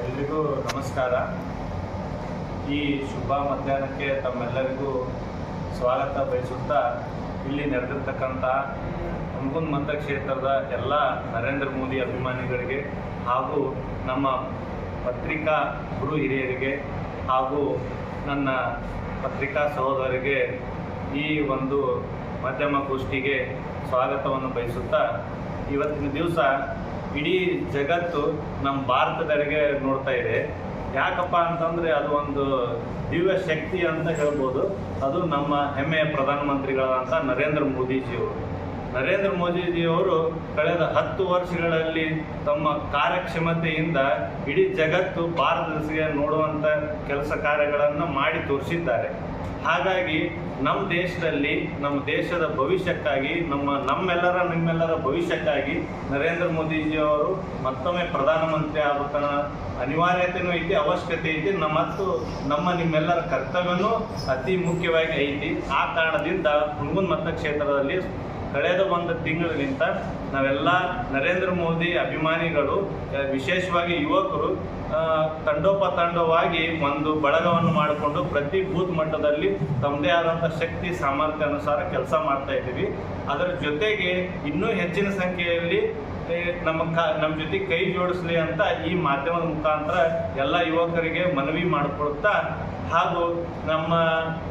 ಎಲ್ರಿಗೂ ನಮಸ್ಕಾರ. ಈ ಶುಭ ಮಧ್ಯಾಹ್ನಕ್ಕೆ ತಮ್ಮೆಲ್ಲರಿಗೂ ಸ್ವಾಗತ ಬಯಸುತ್ತಾ ಇಲ್ಲಿ ನಡೆದಿರ್ತಕ್ಕಂಥ ಹುನಗುಂದ ಮತಕ್ಷೇತ್ರದ ಎಲ್ಲ ನರೇಂದ್ರ ಮೋದಿ ಅಭಿಮಾನಿಗಳಿಗೆ ಹಾಗೂ ನಮ್ಮ ಪತ್ರಿಕಾ ಗುರು ಹಿರಿಯರಿಗೆ ಹಾಗೂ ನನ್ನ ಪತ್ರಿಕಾ ಸಹೋದರಿಗೆ ಈ ಒಂದು ಮಾಧ್ಯಮ ಗೋಷ್ಠಿಗೆ ಸ್ವಾಗತವನ್ನು ಬಯಸುತ್ತಾ, ಇವತ್ತಿನ ದಿವಸ ಇಡೀ ಜಗತ್ತು ನಮ್ಮ ಭಾರತದೆಡೆಗೆ ನೋಡ್ತಾ ಇದೆ. ಯಾಕಪ್ಪ ಅಂತಂದರೆ ಅದು ಒಂದು ದಿವ್ಯ ಶಕ್ತಿ ಅಂತ ಹೇಳ್ಬೋದು. ಅದು ನಮ್ಮ ಹೆಮ್ಮೆಯ ಪ್ರಧಾನಮಂತ್ರಿಗಳಾದಂಥ ನರೇಂದ್ರ ಮೋದಿಜಿಯವರು ಕಳೆದ 10 ವರ್ಷಗಳಲ್ಲಿ ತಮ್ಮ ಕಾರ್ಯಕ್ಷಮತೆಯಿಂದ ಇಡೀ ಜಗತ್ತು ಭಾರತಕ್ಕೆ ನೋಡುವಂಥ ಕೆಲಸ ಕಾರ್ಯಗಳನ್ನು ಮಾಡಿ ತೋರಿಸಿದ್ದಾರೆ. ಹಾಗಾಗಿ ನಮ್ಮ ದೇಶದಲ್ಲಿ ನಮ್ಮ ದೇಶದ ಭವಿಷ್ಯಕ್ಕಾಗಿ ನಿಮ್ಮೆಲ್ಲರ ಭವಿಷ್ಯಕ್ಕಾಗಿ ನರೇಂದ್ರ ಮೋದಿಜಿಯವರು ಮತ್ತೊಮ್ಮೆ ಪ್ರಧಾನಮಂತ್ರಿ ಆಗಬೇಕನ್ನೋ ಅನಿವಾರ್ಯತೆಯೂ ಐತಿ, ಅವಶ್ಯಕತೆ ಐತಿ. ಮತ್ತು ನಿಮ್ಮೆಲ್ಲರ ಕರ್ತವ್ಯನೂ ಅತಿ ಮುಖ್ಯವಾಗಿ ಐತಿ. ಆ ಕಾರಣದಿಂದ ಹುನಗುಂದ ಮತಕ್ಷೇತ್ರದಲ್ಲಿ ಕಳೆದ 1 ತಿಂಗಳಿನಿಂದ ನಾವೆಲ್ಲ ನರೇಂದ್ರ ಮೋದಿ ಅಭಿಮಾನಿಗಳು, ವಿಶೇಷವಾಗಿ ಯುವಕರು ತಂಡೋಪತಂಡವಾಗಿ ಒಂದು ಬಳಗವನ್ನು ಮಾಡಿಕೊಂಡು ಪ್ರತಿ ಬೂತ್ ಮಟ್ಟದಲ್ಲಿ ತಮ್ಮದೇ ಆದಂಥ ಶಕ್ತಿ ಸಾಮರ್ಥ್ಯ ಅನುಸಾರ ಕೆಲಸ ಮಾಡ್ತಾ ಇದ್ದೀವಿ. ಅದರ ಜೊತೆಗೆ ಇನ್ನೂ ಹೆಚ್ಚಿನ ಸಂಖ್ಯೆಯಲ್ಲಿ ನಮ್ಮ ಜೊತೆ ಕೈ ಜೋಡಿಸಲಿ ಅಂತ ಈ ಮಾಧ್ಯಮದ ಮುಖಾಂತರ ಎಲ್ಲ ಯುವಕರಿಗೆ ಮನವಿ ಮಾಡಿಕೊಳ್ತಾ, ಹಾಗೂ ನಮ್ಮ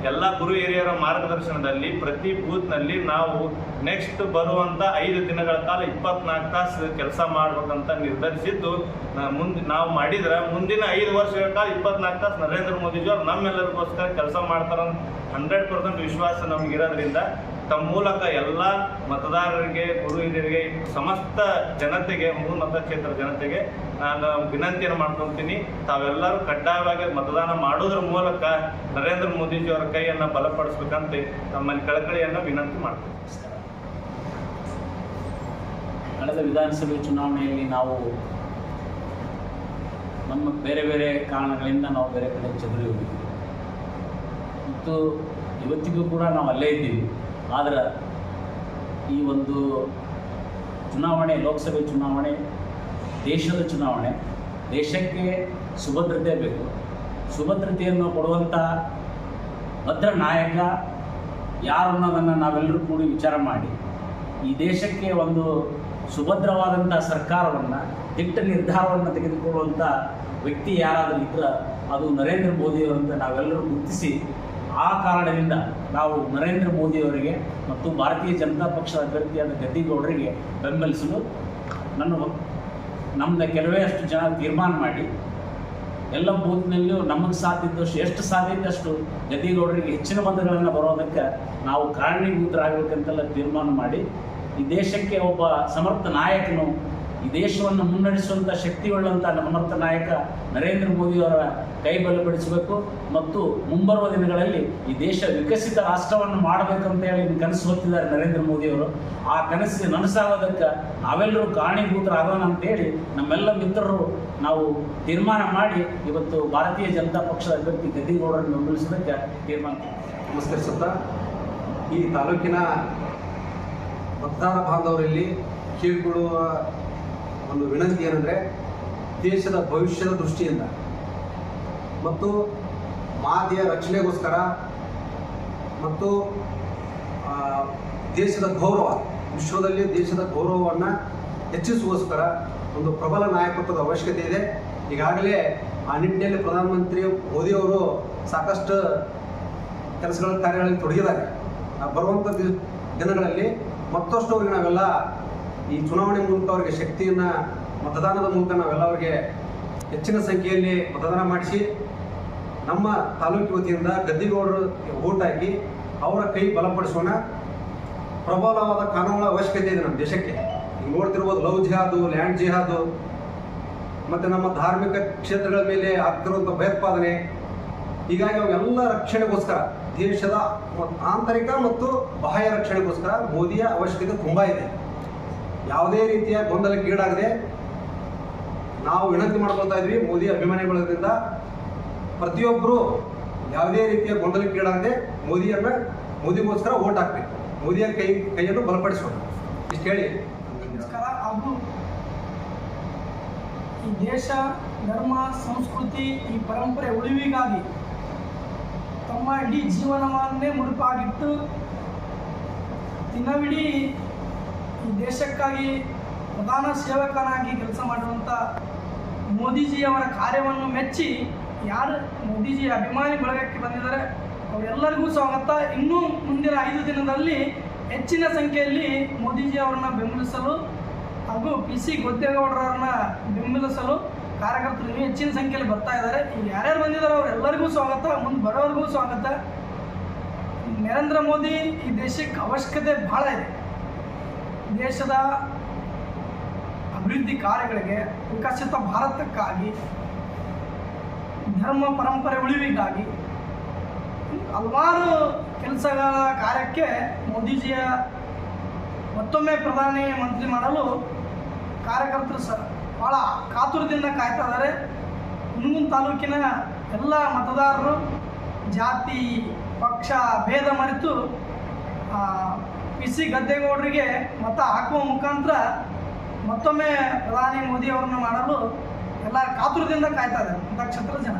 ಎಲ್ಲ ಗುರು ಹಿರಿಯರ ಮಾರ್ಗದರ್ಶನದಲ್ಲಿ ಪ್ರತಿ ಬೂತ್ನಲ್ಲಿ ನಾವು ನೆಕ್ಸ್ಟ್ ಬರುವಂಥ 5 ದಿನಗಳ ಕಾಲ 24 ತಾಸು ಕೆಲಸ ಮಾಡ್ಬೇಕಂತ ನಿರ್ಧರಿಸಿದ್ದು, ನಾವು ಮಾಡಿದ್ರೆ ಮುಂದಿನ 5 ವರ್ಷಗಳ ಕಾಲ 24 ತಾಸು ನರೇಂದ್ರ ಮೋದಿಜಿಯವರು ನಮ್ಮೆಲ್ಲರಿಗೋಸ್ಕರ ಕೆಲಸ ಮಾಡ್ತಾರ 100% ವಿಶ್ವಾಸ ನಮಗಿರೋದ್ರಿಂದ ತಮ್ಮ ಮೂಲಕ ಎಲ್ಲ ಮತದಾರರಿಗೆ, ಗುರು ಹಿರಿಯರಿಗೆ, ಸಮಸ್ತ ಜನತೆಗೆ, ಹುನಗುಂದ ಮತಕ್ಷೇತ್ರ ಜನತೆಗೆ ನಾನು ವಿನಂತಿಯನ್ನು ಮಾಡ್ಕೊತೀನಿ. ತಾವೆಲ್ಲರೂ ಕಡ್ಡಾಯವಾಗಿ ಮತದಾನ ಮಾಡೋದ್ರ ಮೂಲಕ ನರೇಂದ್ರ ಮೋದಿಜಿಯವರ ಕೈಯನ್ನು ಬಲಪಡಿಸ್ಬೇಕಂತ ತಮ್ಮಲ್ಲಿ ಕಳಕಳಿಯನ್ನು ವಿನಂತಿ ಮಾಡ್ತೀನಿ. ಕಳೆದ ವಿಧಾನಸಭೆ ಚುನಾವಣೆಯಲ್ಲಿ ನಾವು ನಮ್ಮ ಬೇರೆ ಬೇರೆ ಕಾರಣಗಳಿಂದ ನಾವು ಬೇರೆ ಕಡೆ ಚದುರಿ ಹೋಗಿದ್ದೀವಿ ಮತ್ತು ಇವತ್ತಿಗೂ ಕೂಡ ನಾವು ಅಲ್ಲೇ ಇದ್ದೀವಿ. ಆದರೆ ಈ ಒಂದು ಚುನಾವಣೆ, ಲೋಕಸಭೆ ಚುನಾವಣೆ, ದೇಶದ ಚುನಾವಣೆ, ದೇಶಕ್ಕೆ ಸುಭದ್ರತೆ ಬೇಕು. ಸುಭದ್ರತೆಯನ್ನು ಕೊಡುವಂಥ ಭದ್ರ ನಾಯಕ ಯಾರು ಅನ್ನೋದನ್ನು ನಾವೆಲ್ಲರೂ ಕೂಡಿ ವಿಚಾರ ಮಾಡಿ ಈ ದೇಶಕ್ಕೆ ಒಂದು ಸುಭದ್ರವಾದಂಥ ಸರ್ಕಾರವನ್ನು, ದಿಟ್ಟ ನಿರ್ಧಾರವನ್ನು ತೆಗೆದುಕೊಳ್ಳುವಂಥ ವ್ಯಕ್ತಿ ಯಾರಾದರೂ ಇದ್ರೆ ಅದು ನರೇಂದ್ರ ಮೋದಿಯವರಂತ ನಾವೆಲ್ಲರೂ ಗುರುತಿಸಿ, ಆ ಕಾರಣದಿಂದ ನಾವು ನರೇಂದ್ರ ಮೋದಿಯವರಿಗೆ ಮತ್ತು ಭಾರತೀಯ ಜನತಾ ಪಕ್ಷದ ಅಭ್ಯರ್ಥಿಯಾದ ಗದ್ದಿಗೌಡರಿಗೆ ಬೆಂಬಲಿಸಲು ನಮ್ಮದು ಕೆಲವೇ ಅಷ್ಟು ಜನ ತೀರ್ಮಾನ ಮಾಡಿ ಎಲ್ಲ ಬೂತ್ನಲ್ಲಿಯೂ ನಮಗೆ ಸಾಧ್ಯದಷ್ಟು, ಎಷ್ಟು ಸಾಧ್ಯ ಇದ್ದಷ್ಟು ಗದ್ದಿಗೌಡರಿಗೆ ಹೆಚ್ಚಿನ ಮತಗಳನ್ನು ಬರೋದಕ್ಕೆ ನಾವು ಕಾರಣೀಭೂತರಾಗಬೇಕಂತೆಲ್ಲ ತೀರ್ಮಾನ ಮಾಡಿ, ಈ ದೇಶಕ್ಕೆ ಒಬ್ಬ ಸಮರ್ಥ ನಾಯಕನು, ಈ ದೇಶವನ್ನು ಮುನ್ನಡೆಸುವಂಥ ಶಕ್ತಿಯುಳ್ಳಂಥ ಸಮರ್ಥ ನಾಯಕ ನರೇಂದ್ರ ಮೋದಿಯವರ ಕೈ ಬಲಪಡಿಸಬೇಕು ಮತ್ತು ಮುಂಬರುವ ದಿನಗಳಲ್ಲಿ ಈ ದೇಶ ವಿಕಸಿತ ರಾಷ್ಟ್ರವನ್ನು ಮಾಡಬೇಕಂತ ಹೇಳಿ ಕನಸು ಹೊತ್ತಿದ್ದಾರೆ ನರೇಂದ್ರ ಮೋದಿಯವರು. ಆ ಕನಸಿಗೆ ನನಸಾಗೋದಕ್ಕೆ ನಾವೆಲ್ಲರೂ ಕಾರಣೀಭೂತರಾಗೋಣ ಅಂತೇಳಿ ನಮ್ಮೆಲ್ಲ ಮಿತ್ರರು ನಾವು ತೀರ್ಮಾನ ಮಾಡಿ ಇವತ್ತು ಭಾರತೀಯ ಜನತಾ ಪಕ್ಷದ ಅಭ್ಯರ್ಥಿ ಗದ್ದಿಗೌಡರನ್ನು ಬೆಂಬಲಿಸೋದಕ್ಕೆ ತೀರ್ಮಾನ ನಮಸ್ಕರಿಸುತ್ತಾ, ಈ ತಾಲೂಕಿನ ಮತದಾರ ಬಾಂಧವರಲ್ಲಿ ಕೇಳಿಕೊಳ್ಳುವ ಒಂದು ವಿನಂತಿ ಏನಂದರೆ, ದೇಶದ ಭವಿಷ್ಯದ ದೃಷ್ಟಿಯಿಂದ ಮತ್ತು ಮಾತೆಯ ರಕ್ಷಣೆಗೋಸ್ಕರ ಮತ್ತು ದೇಶದ ಗೌರವ, ವಿಶ್ವದಲ್ಲಿ ದೇಶದ ಗೌರವವನ್ನು ಹೆಚ್ಚಿಸುವಗೋಸ್ಕರ ಒಂದು ಪ್ರಬಲ ನಾಯಕತ್ವದ ಅವಶ್ಯಕತೆ ಇದೆ. ಈಗಾಗಲೇ ಆ ನಿಟ್ಟಿನಲ್ಲಿ ಪ್ರಧಾನಮಂತ್ರಿ ಮೋದಿಯವರು ಸಾಕಷ್ಟು ಕಾರ್ಯಗಳಲ್ಲಿ ತೊಡಗಿದ್ದಾರೆ. ಬರುವಂಥ ದಿನಗಳಲ್ಲಿ ಮತ್ತಷ್ಟು ಅವರಿಗೆ ನಾವೆಲ್ಲ ಈ ಚುನಾವಣೆ ಮೂಲಕ ಅವರಿಗೆ ಶಕ್ತಿಯನ್ನು, ಮತದಾನದ ಮೂಲಕ ನಾವೆಲ್ಲ ಅವರಿಗೆ ಹೆಚ್ಚಿನ ಸಂಖ್ಯೆಯಲ್ಲಿ ಮತದಾನ ಮಾಡಿಸಿ ನಮ್ಮ ತಾಲೂಕು ವತಿಯಿಂದ ಗದ್ದಿಗೌಡರು ಓಟ್ ಹಾಕಿ ಅವರ ಕೈ ಬಲಪಡಿಸೋಣ. ಪ್ರಬಲವಾದ ಕಾನೂನುಗಳ ಅವಶ್ಯಕತೆ ಇದೆ ನಮ್ಮ ದೇಶಕ್ಕೆ. ಈಗ ನೋಡ್ತಿರ್ಬೋದು ಲವ್ ಜಿಹಾದು, ಲ್ಯಾಂಡ್ ಜಿಹಾದು ಮತ್ತು ನಮ್ಮ ಧಾರ್ಮಿಕ ಕ್ಷೇತ್ರಗಳ ಮೇಲೆ ಆಗ್ತಿರುವಂಥ ಭಯೋತ್ಪಾದನೆ. ಹೀಗಾಗಿ ಅವೆಲ್ಲ ರಕ್ಷಣೆಗೋಸ್ಕರ, ದೇಶದ ಆಂತರಿಕ ಮತ್ತು ಬಾಹ್ಯ ರಕ್ಷಣೆಗೋಸ್ಕರ ಮೋದಿಯ ಅವಶ್ಯಕತೆ ತುಂಬ ಇದೆ. ಯಾವುದೇ ರೀತಿಯ ಗೊಂದಲಕ್ಕೀಡಾಗದೆ ನಾವು ವಿನಂತಿ ಮಾಡ್ಕೊಳ್ತಾ ಇದ್ವಿ ಮೋದಿ ಅಭಿಮಾನಿಗಳಿಂದ, ಪ್ರತಿಯೊಬ್ಬರು ಯಾವುದೇ ರೀತಿಯ ಗೊಂದಲಕ್ಕೀಡಾಗದೆ ಮೋದಿಗೋಸ್ಕರ ಓಟ್ ಹಾಕಬೇಕು, ಮೋದಿಯ ಕೈಯನ್ನು ಬಲಪಡಿಸೋಣ. ಇಷ್ಟು ಹೇಳಿ ಈ ದೇಶ, ಧರ್ಮ, ಸಂಸ್ಕೃತಿ, ಈ ಪರಂಪರೆ ಉಳಿವಿಗಾಗಿ ತಮ್ಮ ಇಡೀ ಜೀವನವನ್ನೇ ಮುಡುಪಾಗಿಟ್ಟು ದಿನವಿಡೀ ಈ ದೇಶಕ್ಕಾಗಿ ಪ್ರಧಾನ ಸೇವಕನಾಗಿ ಕೆಲಸ ಮಾಡಿರುವಂಥ ಮೋದಿಜಿಯವರ ಕಾರ್ಯವನ್ನು ಮೆಚ್ಚಿ ಯಾರು ಮೋದಿಜಿ ಅಭಿಮಾನಿ ಬಳಗಕ್ಕೆ ಬಂದಿದ್ದಾರೆ ಅವರೆಲ್ಲರಿಗೂ ಸ್ವಾಗತ. ಇನ್ನೂ ಮುಂದಿನ 5 ದಿನದಲ್ಲಿ ಹೆಚ್ಚಿನ ಸಂಖ್ಯೆಯಲ್ಲಿ ಮೋದಿಜಿ ಅವರನ್ನು ಬೆಂಬಲಿಸಲು ಹಾಗೂ PC ಗದ್ದೆಗೌಡರನ್ನ ಬೆಂಬಲಿಸಲು ಕಾರ್ಯಕರ್ತರು ಇನ್ನೂ ಹೆಚ್ಚಿನ ಸಂಖ್ಯೆಯಲ್ಲಿ ಬರ್ತಾ ಇದ್ದಾರೆ. ಈಗ ಯಾರ್ಯಾರು ಬಂದಿದ್ದಾರೆ ಅವರೆಲ್ಲರಿಗೂ ಸ್ವಾಗತ, ಮುಂದೆ ಬರೋರಿಗೂ ಸ್ವಾಗತ. ನರೇಂದ್ರ ಮೋದಿ ಈ ದೇಶಕ್ಕೆ ಅವಶ್ಯಕತೆ ಭಾಳ ಇದೆ. ದೇಶದ ಅಭಿವೃದ್ಧಿ ಕಾರ್ಯಗಳಿಗೆ, ವಿಕಸಿತ ಭಾರತಕ್ಕಾಗಿ, ಧರ್ಮ ಪರಂಪರೆ ಉಳಿವಿಗಾಗಿ ಹಲವಾರು ಕೆಲಸಗಳ ಕಾರ್ಯಕ್ಕೆ ಮೋದಿಜಿಯ ಮತ್ತೊಮ್ಮೆ ಪ್ರಧಾನಿ ಮಂತ್ರಿ ಮಾಡಲು ಕಾರ್ಯಕರ್ತರು ಭಾಳ ಕಾತುರದಿಂದ ಕಾಯ್ತಾ ಇದ್ದಾರೆ. ಹುನಗುಂದ ತಾಲೂಕಿನ ಎಲ್ಲ ಮತದಾರರು ಜಾತಿ ಪಕ್ಷ ಭೇದ ಮರೆತು PC ಗದ್ದೆಗೌಡರಿಗೆ ಮತ ಹಾಕುವ ಮುಖಾಂತರ ಮತ್ತೊಮ್ಮೆ ಪ್ರಧಾನಿ ಮೋದಿ ಅವರನ್ನು ಮಾಡಲು ಎಲ್ಲ ಕಾತುರದಿಂದ ಕಾಯ್ತಾ ಇದ್ದಾರೆ ನಕ್ಷತ್ರ ಜನ.